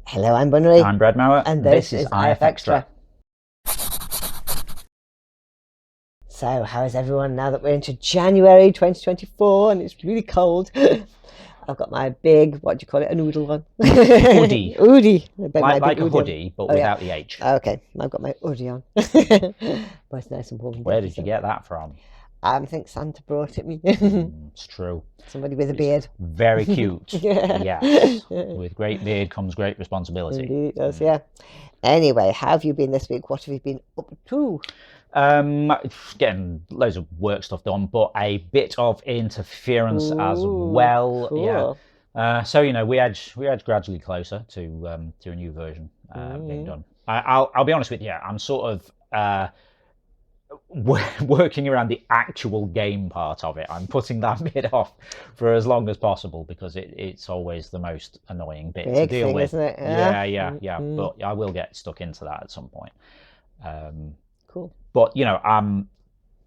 Hello, I'm Bunnery. I'm Brad Mauer, and this is IFXtra. So, how is everyone now that we're into January 2024 and it's really cold? I've got my big, what do you call it, a noodle one? Hoodie. Hoodie. Like a hoodie, but without the H. Okay, I've got my hoodie on. But it's nice and warm. Where did you get that from? I think Santa brought it me. It's true. Somebody with a beard. Very cute. Yes. With great beard comes great responsibility. Indeed it does, yeah. Anyway, how have you been this week? What have you been up to? Getting loads of work stuff done, but a bit of interference as well. Cool. Yeah. So we edge gradually closer to a new version being done. I'll be honest with you. I'm sort of working around the actual game part of it. I'm putting that bit off for as long as possible because it's always the most annoying bit to deal with, isn't it? Yeah. But I will get stuck into that at some point. Cool. But I'm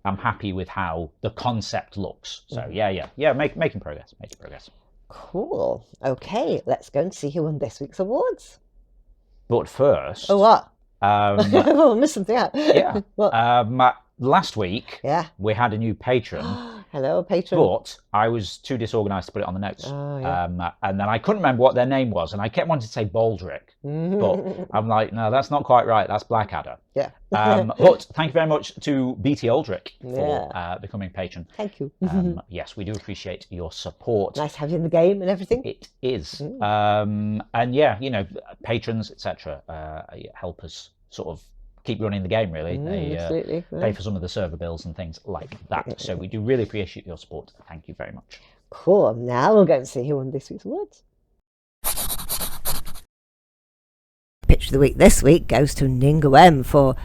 happy with how the concept looks. So making progress. Cool. Okay, let's go and see who won this week's awards. But first, oh, what? I missed something out. Yeah. What? Last week, we had a new patron. Hello, patron. But I was too disorganised to put it on the notes. Oh, and then I couldn't remember what their name was, and I kept wanting to say Baldric. But I'm like, no, that's not quite right. That's Blackadder. Yeah. But thank you very much to BT Aldrich for becoming patron. Thank you. Yes, we do appreciate your support. Nice to have you in the game and everything. It is. And patrons, etc., help us sort of keep running the game, really. They pay for some of the server bills and things like that. So we do really appreciate your support. Thank you very much. Cool. Now we'll go and see who won this week's awards. Picture of the week this week goes to Ningawem for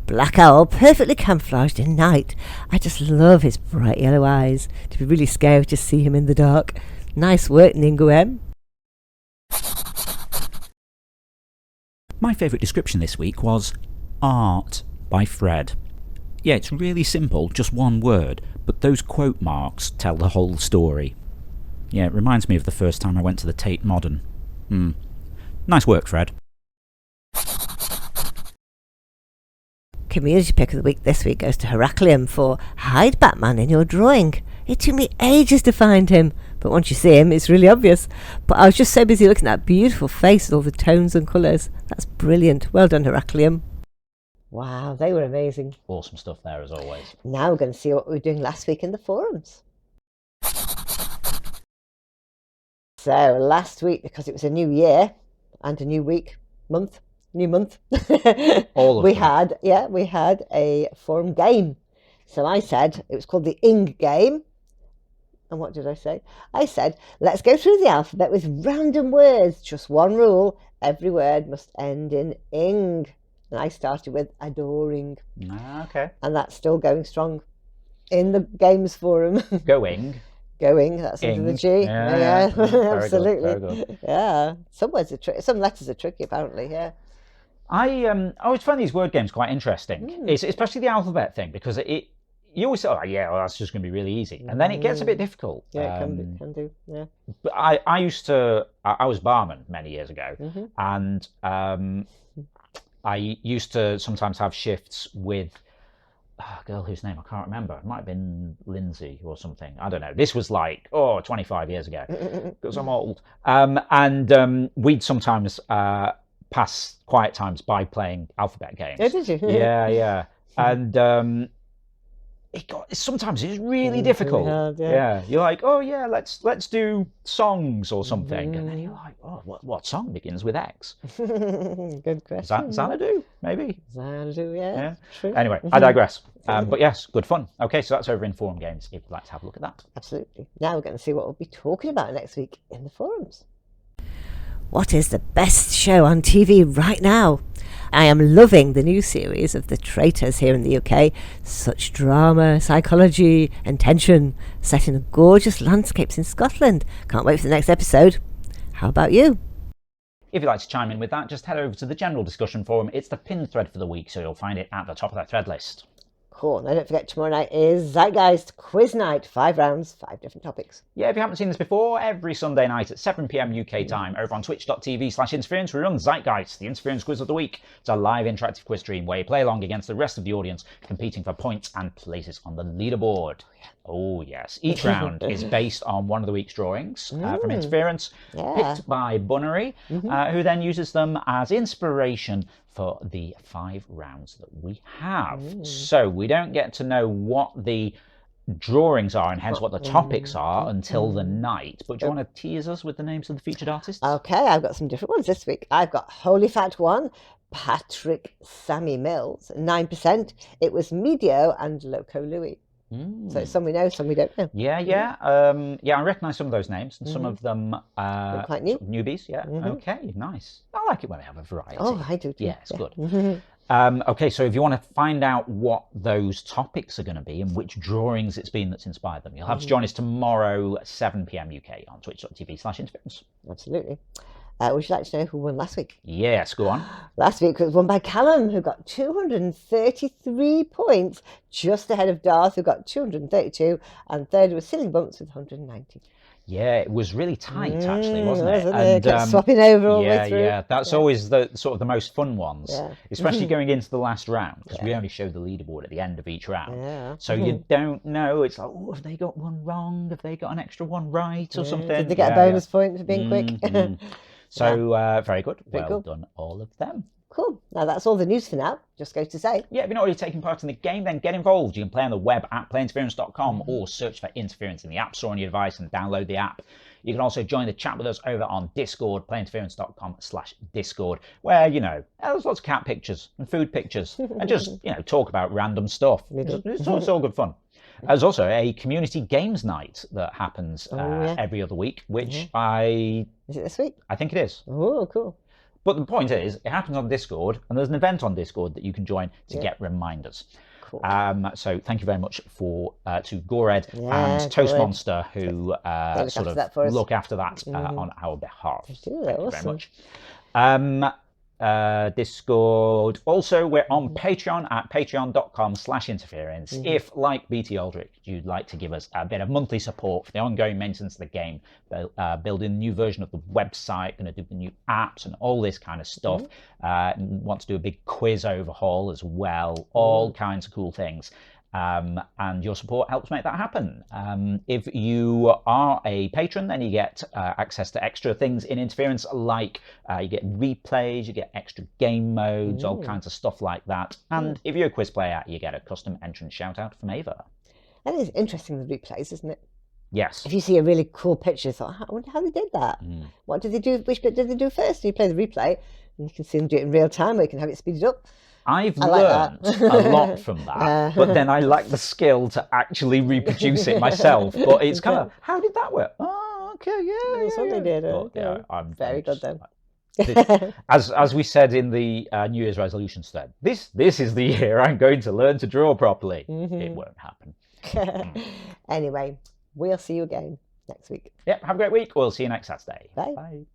Black Owl, perfectly camouflaged in night. I just love his bright yellow eyes. It'd be really scary to see him in the dark. Nice work, Ningawem. My favourite description this week was Art by Fred. Yeah, it's really simple, just one word, but those quote marks tell the whole story. Yeah, it reminds me of the first time I went to the Tate Modern. Nice work, Fred. Community pick of the week this week goes to Heraclium for Hide Batman in your drawing. It took me ages to find him, but once you see him, it's really obvious. But I was just so busy looking at that beautiful face with all the tones and colours. That's brilliant. Well done, Heraclium. Wow, they were amazing. Awesome stuff there, as always. Now we're going to see what we were doing last week in the forums. So, last week, because it was a new year and a new week, new month, we had a forum game. So I said, it was called the Ing game. And what did I say? I said, let's go through the alphabet with random words. Just one rule. Every word must end in ing. And I started with adoring. Okay. And that's still going strong in the games forum. Going. That's under the G. Yeah. Absolutely. Very good. Yeah. Some words are some letters are tricky, apparently. Yeah. I always find these word games quite interesting. It's especially the alphabet thing, because you always say, that's just going to be really easy, and then it gets a bit difficult. Yeah, it can do. Yeah. But I was barman many years ago, and I used to sometimes have shifts with a girl whose name I can't remember. It might have been Lindsay or something. I don't know. This was like 25 years ago, because I'm old. And we'd sometimes pass quiet times by playing alphabet games. Oh, did you? Yeah. And sometimes it's really difficult. Really hard, You're like, let's do songs or something, and then you're like, what song begins with X? Good question. Xanadu, maybe. Xanadu, yeah. True. Anyway, I digress. But yes, good fun. Okay, so that's over in forum games if you'd like to have a look at that. Absolutely. Now we're going to see what we'll be talking about next week in the forums. What is the best show on TV right now? I am loving the new series of The Traitors here in the UK. Such drama, psychology and tension set in gorgeous landscapes in Scotland. Can't wait for the next episode. How about you? If you'd like to chime in with that, just head over to the general discussion forum. It's the pinned thread for the week, so you'll find it at the top of that thread list. Cool. Now don't forget, tomorrow night is Zeitgeist Quiz Night. 5 rounds, 5 different topics. Yeah, if you haven't seen this before, every Sunday night at 7 p.m. UK time over on twitch.tv/interference, we run Zeitgeist, the Interference Quiz of the Week. It's a live interactive quiz stream where you play along against the rest of the audience, competing for points and places on the leaderboard. Oh, yes. Each round is based on one of the week's drawings from Interference, picked by Bunnery, who then uses them as inspiration for the 5 rounds that we have. So we don't get to know what the drawings are and hence what the topics are until the night. But do you want to tease us with the names of the featured artists? Okay, I've got some different ones this week. I've got Holy Fat One, Patrick Sammy Mills, 9%. It was Medio and Loco Louis. So some we know, some we don't know. Yeah. I recognise some of those names, and some of them They're quite new. sort of newbies. Yeah. Okay, nice. I like it when they have a variety. Oh, I do too. Yeah, it's good. Okay, so if you want to find out what those topics are going to be and which drawings it's been that's inspired them, you'll have to join us tomorrow, 7 p.m. UK on twitch.tv/interference. Absolutely. Would you like to know who won last week? Yes, go on. Last week was won by Callum, who got 233 points, just ahead of Darth, who got 232, and third was Silly Bumps with 190. Yeah, it was really tight, actually, wasn't it? And, kept swapping over all the way through. Yeah, that's always the sort of the most fun ones, especially going into the last round, because we only show the leaderboard at the end of each round. So you don't know. It's like, oh, have they got one wrong? Have they got an extra one right or something? Did they get a bonus point for being quick? So very good. Very well cool. done, all of them. Cool. Now that's all the news for now. Just goes to say. Yeah, if you're not already taking part in the game, then get involved. You can play on the web at playinterference.com or search for Interference in the App Store on your device and download the app. You can also join the chat with us over on Discord, playinterference.com/Discord, where, there's lots of cat pictures and food pictures and just, talk about random stuff. It's all good fun. There's also a community games night that happens every other week, which Is it this week? I think it is. Oh, cool. But the point is, it happens on Discord, and there's an event on Discord that you can join to get reminders. Cool. So thank you very much to Gored and Toast Monster, who sort of look after that on our behalf. Thank you very much. Discord. Also, we're on Patreon at patreon.com/interference. If, like BT Aldrich, you'd like to give us a bit of monthly support for the ongoing maintenance of the game, building a new version of the website, going to do the new apps and all this kind of stuff, want to do a big quiz overhaul as well, all kinds of cool things. And your support helps make that happen. If you are a patron, then you get access to extra things in Interference, like you get replays, you get extra game modes, all kinds of stuff like that. And if you're a quiz player, you get a custom entrance shout out from Ava. That is interesting, the replays, isn't it? Yes. If you see a really cool picture, you thought, I wonder how they did that. What did they do? Which bit did they do first? And you play the replay, and you can see them do it in real time, or you can have it speeded up. I've learned a lot from that, but then I lack the skill to actually reproduce it myself. But it's kind of, how did that work? Oh, okay, That's what they did. But, I'm very good then. As we said in the New Year's resolutions thread, this is the year I'm going to learn to draw properly. It won't happen. Anyway, we'll see you again next week. Yep, have a great week. We'll see you next Saturday. Bye. Bye.